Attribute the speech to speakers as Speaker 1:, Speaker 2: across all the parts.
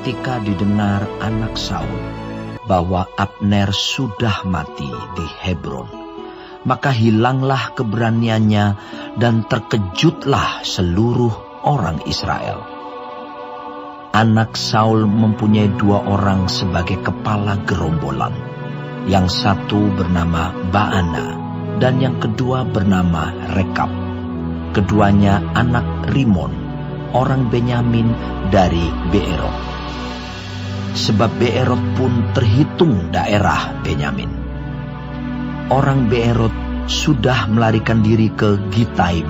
Speaker 1: ketika didengar anak Saul bahwa Abner sudah mati di Hebron, maka hilanglah keberaniannya dan terkejutlah seluruh orang Israel. Anak Saul mempunyai 2 orang sebagai kepala gerombolan. Yang satu bernama Baana dan yang kedua bernama Rekab. Keduanya anak Rimon, orang Benyamin dari Beerot. Sebab Beerot pun terhitung daerah Benyamin. Orang Beerot sudah melarikan diri ke Gitaim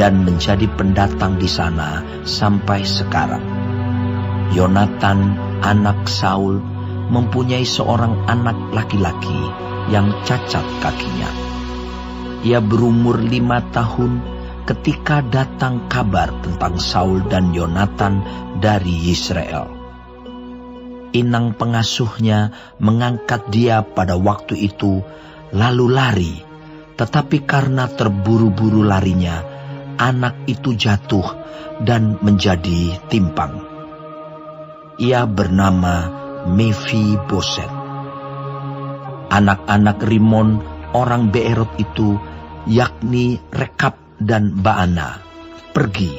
Speaker 1: dan menjadi pendatang di sana sampai sekarang. Yonatan, anak Saul, mempunyai seorang anak laki-laki yang cacat kakinya. Ia berumur 5 tahun ketika datang kabar tentang Saul dan Yonatan dari Israel. Inang pengasuhnya mengangkat dia pada waktu itu, lalu lari. Tetapi karena terburu-buru larinya, anak itu jatuh dan menjadi timpang. Ia bernama Mefiboset. Anak-anak Rimon, orang Beerot itu, yakni Rekab dan Baana, pergi,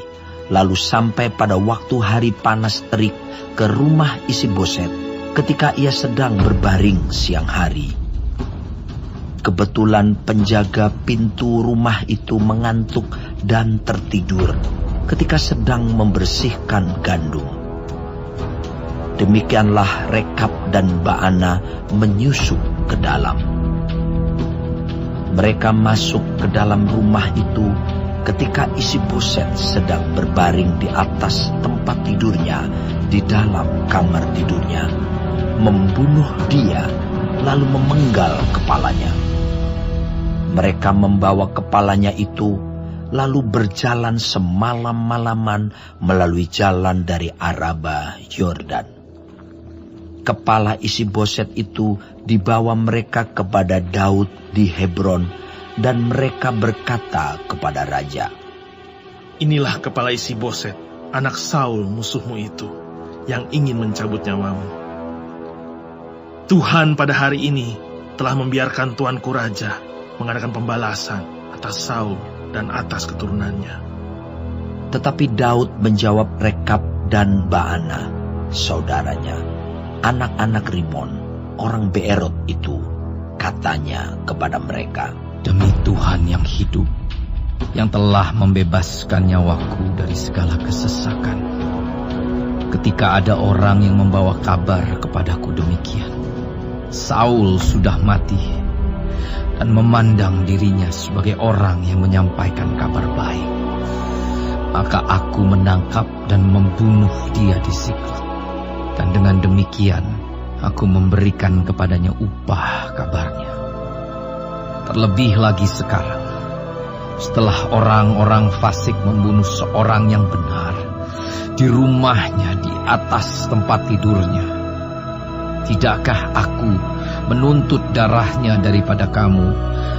Speaker 1: lalu sampai pada waktu hari panas terik ke rumah Isiboset ketika ia sedang berbaring siang hari. Kebetulan penjaga pintu rumah itu mengantuk dan tertidur ketika sedang membersihkan gandum. Demikianlah Rekab dan Baana menyusup ke dalam. Mereka masuk ke dalam rumah itu ketika Isiboset sedang berbaring di atas tempat tidurnya di dalam kamar tidurnya, membunuh dia lalu memenggal kepalanya. Mereka membawa kepalanya itu lalu berjalan semalam-malaman melalui jalan dari Araba Yordan. Kepala Isiboset itu dibawa mereka kepada Daud di Hebron, dan mereka berkata kepada raja,
Speaker 2: "Inilah kepala Isiboset, anak Saul musuhmu itu, yang ingin mencabut nyawamu. Tuhan pada hari ini telah membiarkan tuanku raja mengadakan pembalasan atas Saul dan atas keturunannya."
Speaker 1: Tetapi Daud menjawab Rekab dan Baana, saudaranya, anak-anak Rimon, orang Beerot itu, katanya kepada mereka,
Speaker 3: "Demi Tuhan yang hidup, yang telah membebaskan nyawaku dari segala kesesakan, ketika ada orang yang membawa kabar kepadaku demikian, Saul sudah mati, dan memandang dirinya sebagai orang yang menyampaikan kabar baik, maka aku menangkap dan membunuh dia di Siklag. Dan dengan demikian, aku memberikan kepadanya upah kabarnya. Terlebih lagi sekarang, setelah orang-orang fasik membunuh seorang yang benar di rumahnya di atas tempat tidurnya, tidakkah aku menuntut darahnya daripada kamu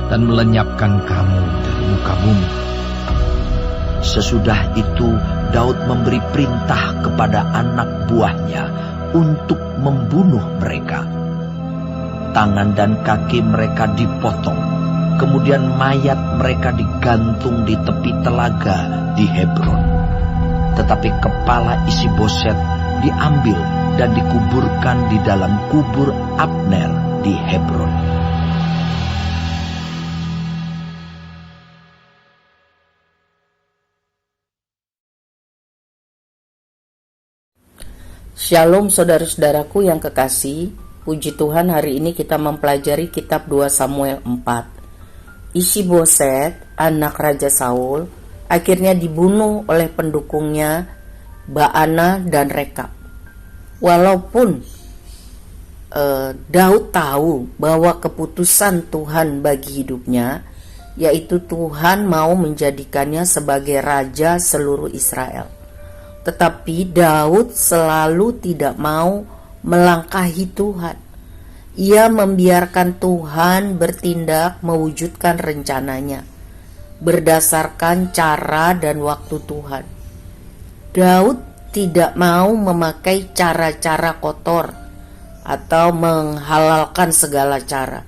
Speaker 3: dan melenyapkan kamu dari muka bumi?"
Speaker 1: Sesudah itu Daud memberi perintah kepada anak buahnya untuk membunuh mereka. Tangan dan kaki mereka dipotong, kemudian mayat mereka digantung di tepi telaga di Hebron. Tetapi kepala Isiboset diambil dan dikuburkan di dalam kubur Abner di Hebron.
Speaker 4: Shalom saudara-saudaraku yang kekasih, puji Tuhan hari ini kita mempelajari kitab 2 Samuel 4. Isiboset, anak Raja Saul, akhirnya dibunuh oleh pendukungnya Baana dan Rekab. Walaupun Daud tahu bahwa keputusan Tuhan bagi hidupnya, yaitu Tuhan mau menjadikannya sebagai raja seluruh Israel. Tetapi Daud selalu tidak mau melangkahi Tuhan. Ia membiarkan Tuhan bertindak mewujudkan rencananya berdasarkan cara dan waktu Tuhan. Daud tidak mau memakai cara-cara kotor atau menghalalkan segala cara.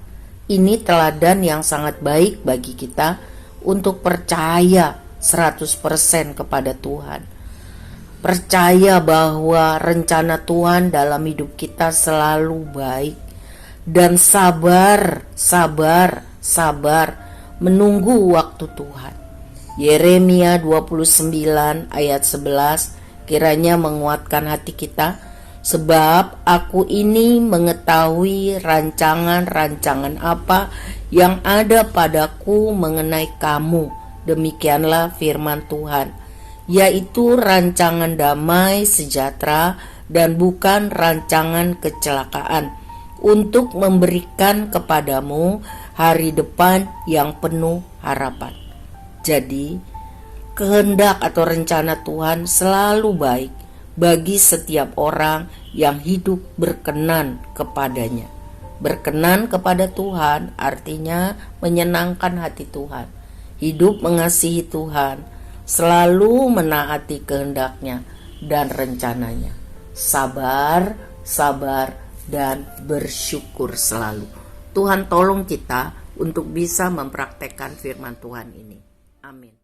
Speaker 4: Ini teladan yang sangat baik bagi kita untuk percaya 100% kepada Tuhan. Percaya bahwa rencana Tuhan dalam hidup kita selalu baik. Dan sabar menunggu waktu Tuhan. Yeremia 29 ayat 11 kiranya menguatkan hati kita. Sebab aku ini mengetahui rancangan-rancangan apa yang ada padaku mengenai kamu. Demikianlah firman Tuhan, yaitu rancangan damai sejahtera dan bukan rancangan kecelakaan, untuk memberikan kepadamu hari depan yang penuh harapan. Jadi, kehendak atau rencana Tuhan selalu baik bagi setiap orang yang hidup berkenan kepadanya. Berkenan kepada Tuhan artinya menyenangkan hati Tuhan, hidup mengasihi Tuhan, selalu menaati kehendaknya dan rencananya. Sabar, dan bersyukur selalu. Tuhan tolong kita untuk bisa mempraktekkan firman Tuhan ini. Amin.